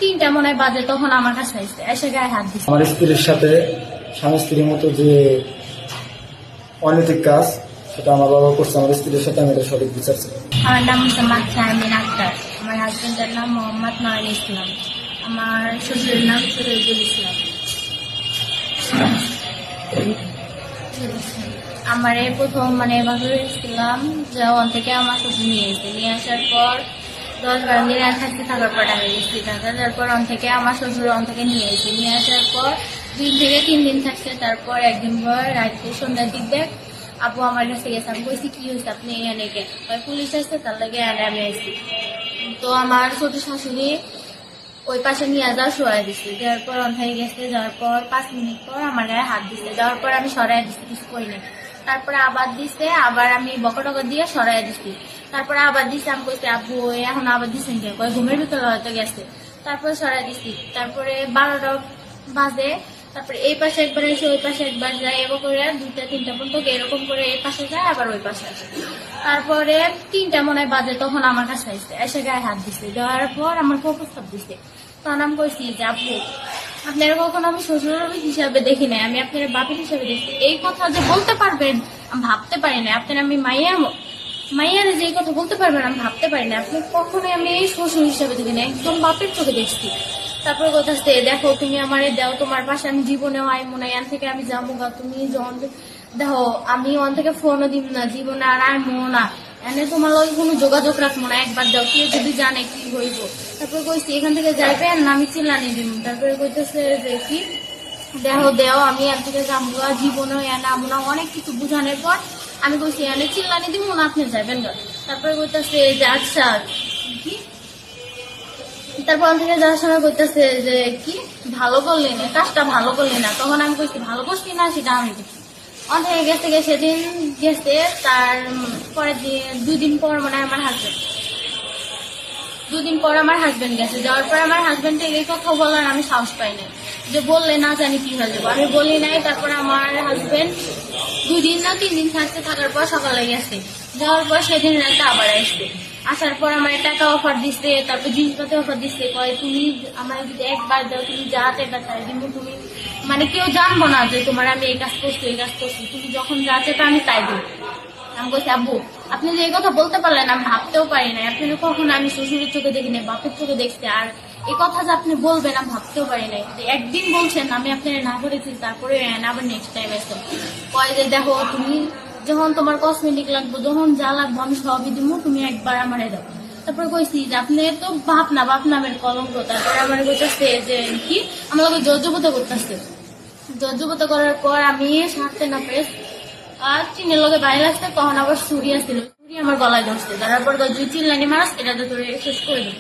3টা মনে হয় বাজে, তখন আমার কাছে এসে গায়ে হাত দিচ্ছে। আমার স্ত্রীর সাথে স্বামী স্ত্রীর মতো যে অনৈতিক কাজ সেটা আমার বাবা করছে আমার স্ত্রীর সাথে, আমি এটা সঠিক বিচার চাই। আমার নাম মোসাম্মদ শারমিন আক্তার, আমার হাজবেন্ডের নাম মোহাম্মদ নয়ন ইসলাম, আমার শ্বশুরের নাম শরীফুল ইসলাম। আমার প্রথম এভাবে ছিলাম যে থেকে আমার শ্বশুর নিয়ে আসার পর 10-12 দিন থাকতে থাকার পর আমি গেছি ঢাকা। তারপর থেকে আমার শ্বশুর থেকে নিয়ে আসার পর 2 থেকে 3 দিন থাকছে। তারপর একদিন পর রাত্রে সন্ধ্যার দিক দেখ আপু আমার কাছে গেছে। আমি বলছি কি হয়েছে, আপনি এনে কে? পুলিশ আসছে, তার লাগে আমি আসছি। তো আমার ছোট শাশুড়ি ওই পাশে নিয়ে যাওয়া সরাই দিচ্ছে, যাওয়ার পর অন্ধাই গেছে। যাওয়ার পর 5 মিনিট পর আমার গায়ে হাত দিচ্ছে, যাওয়ার পর আমি সরাই দিচ্ছি, কিছু করিনি। তারপরে আবার দিচ্ছে, আবার আমি বকটকা দিয়ে সরাই দিচ্ছি। তারপরে আবার দিচ্ছে, আমি কইছি আব্বু এখন আবার দিচ্ছেন কে? ঘুমের ভিতরে হয়তো গেছে। তারপরে সরাই দিচ্ছি। তারপরে 12টা বাজে। তারপরে এই পাশে একবার এসে ওই পাশে একবার যায়, এবার করে 2টা-3টা পর্যন্ত এরকম করে এই পাশে যায়, আবার ওই পাশে আসে। তারপরে 3টা মনে হয় বাজে, তখন আমার কাছে এসে গায়ে হাত দিচ্ছে। দেওয়ার পর আমার প্রস্তাব দিচ্ছে। তখন আমি কইছি যে আপু আপনারা কখনো আমি শ্বশুর হিসাবে দেখি নাই, আমি আপনার বাপের হিসাবে দেখি। এই কথা যে বলতে পারবেন আমি ভাবতে পারি না। আপনার আমি মাইয়ার যে কথা বলতে পারবেন আমি ভাবতে পারি না। আপনি কখনোই আমি শ্বশুর হিসাবে দেখি না, একদম বাপের চোখে দেখছি। তারপরে কথা হচ্ছে দেখো তুমি আমার দাও, তোমার পাশে আমি জীবনেও আইমো না, এখান থেকে আমি যাবো গা। তুমি যখন দেখো আমি ওখান থেকে ফোনও দিব না, জীবনে আর আইমো না, এনে তোমার ওই কোনো যোগাযোগ রাখবো না, একবার দাও, কেউ যদি জানে কি হইব। তারপরে কইছি এখান থেকে যাইবেন না, আমি চিল্লানি দিব। তারপরে কইতেছে যে কি দেও আমি এখান থেকে যাবো, জীবনেও এনে আমো না, অনেক কিছু বুঝানোর পর আমি কইছি এনে চিল্লানি দিব না, আপনি যাবেন গা। তারপরে কইতেছে যে আচ্ছা কি। তারপর থেকে যাওয়ার সময় করতেছে যে কি ভালো করলি না, কাজটা ভালো করলি না। তখন আমি কইছি ভালো করছি না সেটা আমি দেখি। অনেক গেছে সেদিন গেছে। তার পরে 2 দিন পর আমার হাজবেন্ড 2 দিন পর আমার হাজবেন্ড গেছে। যাওয়ার পর আমার হাজবেন্ড এই কথা বলার আমি সাহস পাই নাই, যে বললে না জানি কি হয়ে যাবো, আমি বলি নাই। তারপর আমার হাজবেন্ড 2 দিন না 3 দিন থাকার পর সকালে গেছে। যাওয়ার পর সেদিন রাতে আবার আসবে। আসার পর আমার টাকা অফার দিচ্ছে, তারপর জিনিসপাতি অফার দিচ্ছে। কয় তুমি আমার যদি একবার দাও, তুমি যা চাইবা তাই দিব, তুমি কেউ জানবো না যে তোমার আমি এই কাজ করছি এই কাজ করছি, তুমি যখন যা চাইবা আমি তাই দিব। আমি বলছি আব্বু আপনি যে এই কথা বলতে পারলেন আমি ভাবতেও পারি না। আপনি কখনো আমি শ্বশুরের চোখে দেখি নাই, বাপের চোখে দেখছি। আর এই কথা যে আপনি বলবেন আমি ভাবতেও পারি নাই। একদিন বলছেন আমি আপনার না করেছি, তারপরে আবার নেক্সট টাইম এসে কয় যে দেখো তুমি যখন তোমার কসমেটিক লাগবো, যখন যা লাগবো আমি সবই দিব, তুমি একবার আমার দাও। তারপরে কইছি যে আপনি তো বাপ নামের কলঙ্ক। তারপরে আমার কইতেছে যে কি আমার লোক জর্জবতা করতেছে। জর্জবতা করার পর আমি সারতে না পেরে আর চিনের লোকে বাইরে আসতে, তখন আবার ছুরি আসছিল, ছুরি আমার গলায় ধরছে। তারপর তুই চিল্লানি মারাস, এটা তো তোর শেষ করে দিই।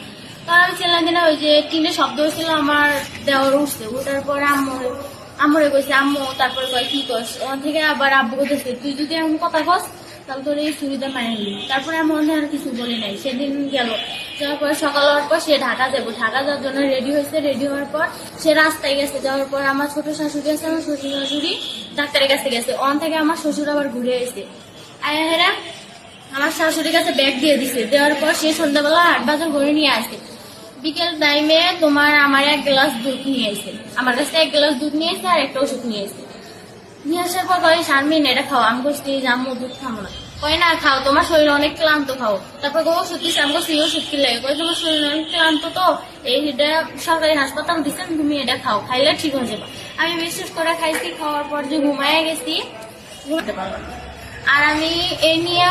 কারণ আমি চিল্লানি না, ওই যে টিনের শব্দ হয়েছিল আমার দেওয়ার উঠছে। ওটার পর আম্মুরে কইছে আম্মু, তারপরে কয় কি কস। ওখান থেকে আবার আব্বু কইতেছে তুই যদি এমন কথা কস তাহলে তোর এই সুবিধা মাইনে নিবি। তারপরে আমি মনে আর কিছু বলি নাই। সেদিন গেল, যাওয়ার পর সকাল হওয়ার পর সে ঢাকা যাবো, ঢাকা যাওয়ার জন্য রেডি হয়েছে। রেডি হওয়ার পর সে রাস্তায় গেছে। যাওয়ার পর আমার ছোট শাশুড়ি আছে, আমার শ্বশুর শাশুড়ি ডাক্তারের কাছে গেছে। ওখান থেকে আমার শ্বশুর আবার ঘুরে এসে আয়াহেরা আমার শাশুড়ির কাছে ব্যাগ দিয়ে দিছে। দেওয়ার পর সে সন্ধ্যাবেলা 8 বাজার ঘুরে নিয়ে আসে। বিকেল টাইমে তোমার আমার 1 গ্লাস দুধ নিয়ে আসে, আমার কাছে 1 গ্লাস দুধ নিয়ে এসে আর একটা ওষুধ নিয়ে এসে। নিয়ে আসার পর কয় শারমিন এটা খাও। আমি বলছি আম্মু দুধ খাবো না। কয় না খাও, তোমার শরীর অনেক ক্লান্ত, খাও। তারপর ওষুধ দিচ্ছে। আমি বলছি ওষুধ কি লাগে? কয় তোমার শরীর অনেক ক্লান্ত, তো এটা সরকারি হাসপাতাল দিচ্ছেন, তুমি এটা খাও, খাইলে ঠিক হয়ে যাবে। আমি বিশেষ করে খাইছি। খাওয়ার পর যে ঘুমায় গেছি, ঘুমাতে পারবো না। আর আমি এই নিয়ে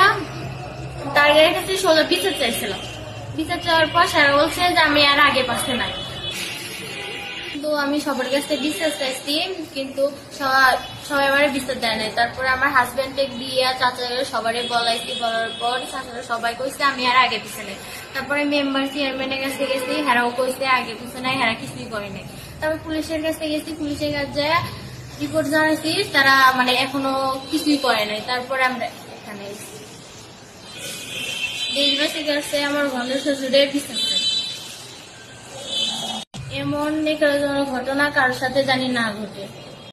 তার গাড়ির কাছে সোজা বিচার চাইছিলাম। বিচার চাওয়ার পর স্যার বলছে যে আমি আর আগে পাশে নাই। তো আমি সবার কাছে বিশ্বাস চাইছি, কিন্তু সবাই আমার বিশ্বাস দেয় নাই। তারপরে আমার হাজবেন্ডকে দিয়ে চাচারা সবারই বলাইছি। বলার পর চাচারা সবাই কইছে আমি আর আগে পিছে নাই। তারপরে মেম্বার চেয়ারম্যানের কাছে গেছি, হেরাও কইছে আগে পিছে নাই, হেরা কিছুই করে নাই। তারপর পুলিশের কাছে গেছি, পুলিশের কাছে রিপোর্ট জানাইছি, তারা এখনো কিছুই করে নাই। তারপরে আমরা এখানে দেশবাসীর কাছে আমার ঘরের শ্বশুরে বিশ্বাস চাই। এমন ঘটনা কারোর সাথে জানি না ঘটে।